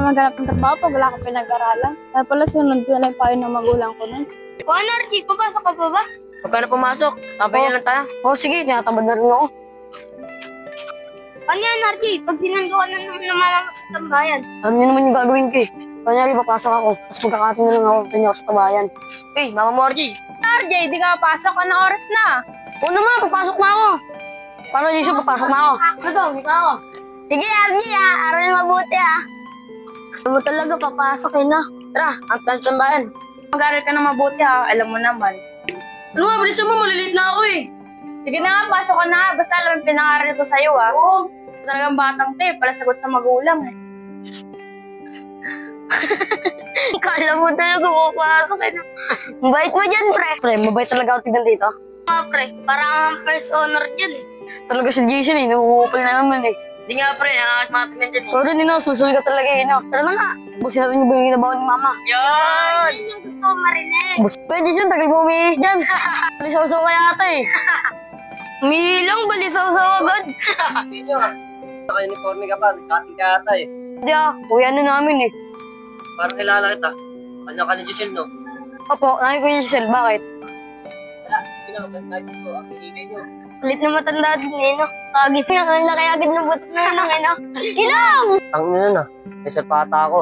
maghanap ng trabaho pag wala akong pinag-aralan. Kaya pala sunod ko na yung payo ng magulang ko nun. O ano, Archie? Papasok ka pa ba? Huwag ka na pumasok. Tambay na lang tayo. Sige, tinatamad na rin ako. Ano yan, Archie? Pag sinando ka na naman sa tambayan. Alam niyo naman yung gagawin ko eh. Kanyari, papasok ako. Tapos magkakatin na lang ako. Tanyo ako sa tabayan. Hey, Mama Morgie. RJ, di ka papasok. Anong oras na? Oo naman, papasok na ako. Paano, Jisoo, papasok na ako? Ano daw? Hindi ako. Sige, Archie aral mabuti Alam mo talaga, papasok na. Tara, ang taas ng bayan. Mag-aral ka na mabuti ha. Alam mo naman. Ano nga, bilisan mo, maliliit na ako eh. Sige na nga, pasok ka na nga. Basta alam yung pinangaral ko sa'yo ha. Oo. Talagang batang te, para sagot sa magulang eh. Kala mo talaga, papasok na. Mabait mo dyan, pre. Pre, mabait talaga ako tignan dito. Pre, parang ang first honor dyan eh. Talaga si Jason eh, namumupal na naman eh. Hindi nga pre, nakakasmata na dyan eh. Pero din, susul ka talaga eh, no? Tara na nga. Busin natin yung bumingin na bawal ni Mama. Yan! Ayun yung gusto ko marinig. Bus, Kuya Jason, tagal mo umihis dyan. Balisaw-saw kaya ata eh. Umiilang, balisaw-saw agad. Hindi nyo nga. Naka-uniforme ka pa, nagkating ka ata eh. Hindi kuya na namin eh. Parang kilala kita. Ano ka ni Giselle, no? Opo, nakik ko yung Giselle, bakit? Wala, hindi na kapag ko ang hinigay nyo. Palit na matanda din eh, no? Kagit niya, ang laki agad ng butot na yun, eh, no? Ilang! Ang ina na, may sarpata ako.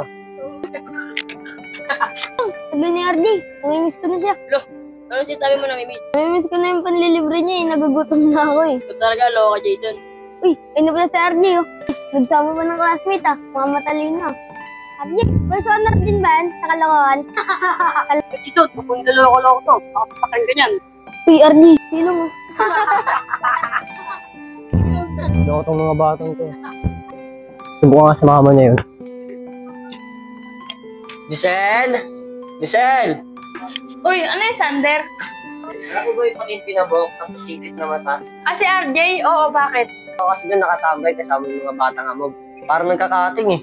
Sabi ni RJ, namimiss ko na siya. Ano sinasabi mo na may miss? Namimiss ko na yung panlilibre niya eh, nagugutom na ako eh. Ito talaga, loko ka, Jason. Uy, ayun na pala si RJ oh. Nagsama pa ng classmate mga matalino. RJ, first honor din ba yan sa kalokohan? Jason, kung niloloko-loko to, makasasakal ka niyan. Uy, RJ, sino mo? Loko tong mga batang to. Subukan nga sa mama niya yun. Giselle! Giselle! Uy, ano yung Sander? Ano ba yung pakinti na buhok tapos singkit na mata? Ah, si RJ? Oo, bakit? Ako kasi doon nakatambay kasama yung mga batang amog. Parang nagkakating eh.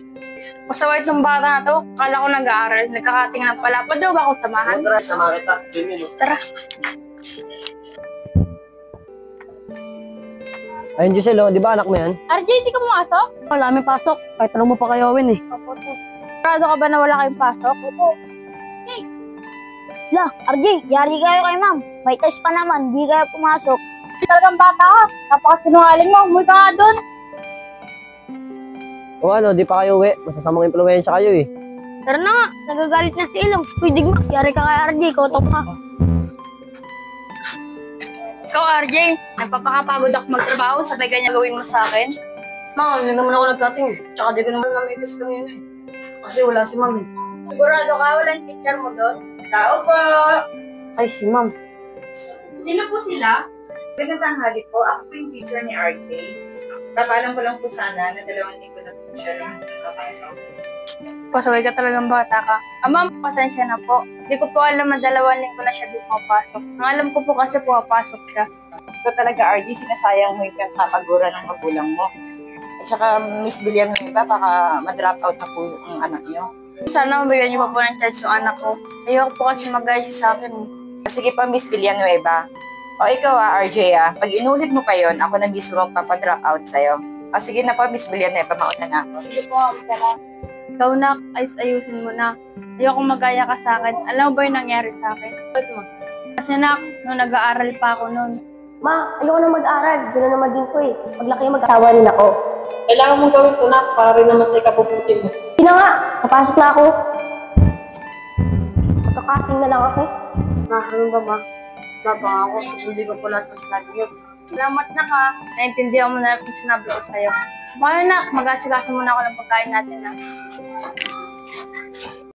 Pasawait ng bata na to. Kala ko nag-aaral. Nagkakating lang pala. Pwede ba akong samahan? Tara, sama kita. Yun yun. Tara. Ayun, Giselle, di ba anak mo yan? RJ, di ka pumasok? Wala may pasok. Kahit tanong mo pa kayo, Owen eh. Opo, to. Sigurado ka ba na wala kayong pasok? Opo. La, RJ, yari kayo kay ma'am. May test pa naman, di kayo pumasok. Talagang bata ka. Napakasinungaling mo. Umuwi ka nga doon. O ano, di pa kayo uwi. Masasamang impluwensya kayo eh. Tara na nga, nagagalit na si Ilong. Uy, digma, yari ka kay RJ, kautok ka. Ikaw, RJ, nagpapakapagod ako magtrabaho. Sabay ganyan gawin mo sa akin. Ma, hindi naman ako nagkating eh. Tsaka di ko naman namitis kanina eh. Kasi wala si Ma'am eh. Sigurado ka, walang teacher mo doon? Tao po! Ay, si Ma'am. Sino po sila? Magandang tanghali po. Ako po yung teacher ni RJ. Papalam ko lang po sana na 2 linggo na po siya lang kapasok. Pasaway ka talagang bata ka. Ma'am, pasensya na po. Hindi ko po alam na 2 linggo na siya di pumapasok. Ang alam ko po kasi pumapasok siya. Ito talaga, RJ, sinasayang mo yung kataguran ng magulang mo. At saka, Miss Villanueva, baka ma-drop out na po ang anak niyo. Sana mabigyan niyo pa po ng chance yung anak ko. Ayoko po kasi mag-ayos sa akin. Sige pa, Miss Villanueva. O ikaw RJ pag inulit mo pa yon, ako na mismo magpapadrop out sa'yo. O sige na po, Miss Villanueva, mauna na ako. Sige po, ikaw na, ayusin mo na. Ayoko mag-aya ka sa akin. Alam mo ba yung nangyari sa akin? Bakit mo? Kasi nak, nung nag-aaral pa ako noon. Ma, ayoko na mag-aral. Gano'n naman din ko eh. Paglaki mag-asawa rin ako. Kailangan mong gawin ito na para rin naman sa ikapuputin mo. Hindi na nga, papasok na ako. Magkakating na lang ako. Ano ba ma? Babang ako, susundin ko po lahat ng sinabi niyo. Salamat na ka. Naintindihan mo na kung sinabi ko sa'yo. Baka na, mag-asikaso muna ako ng pagkain natin na.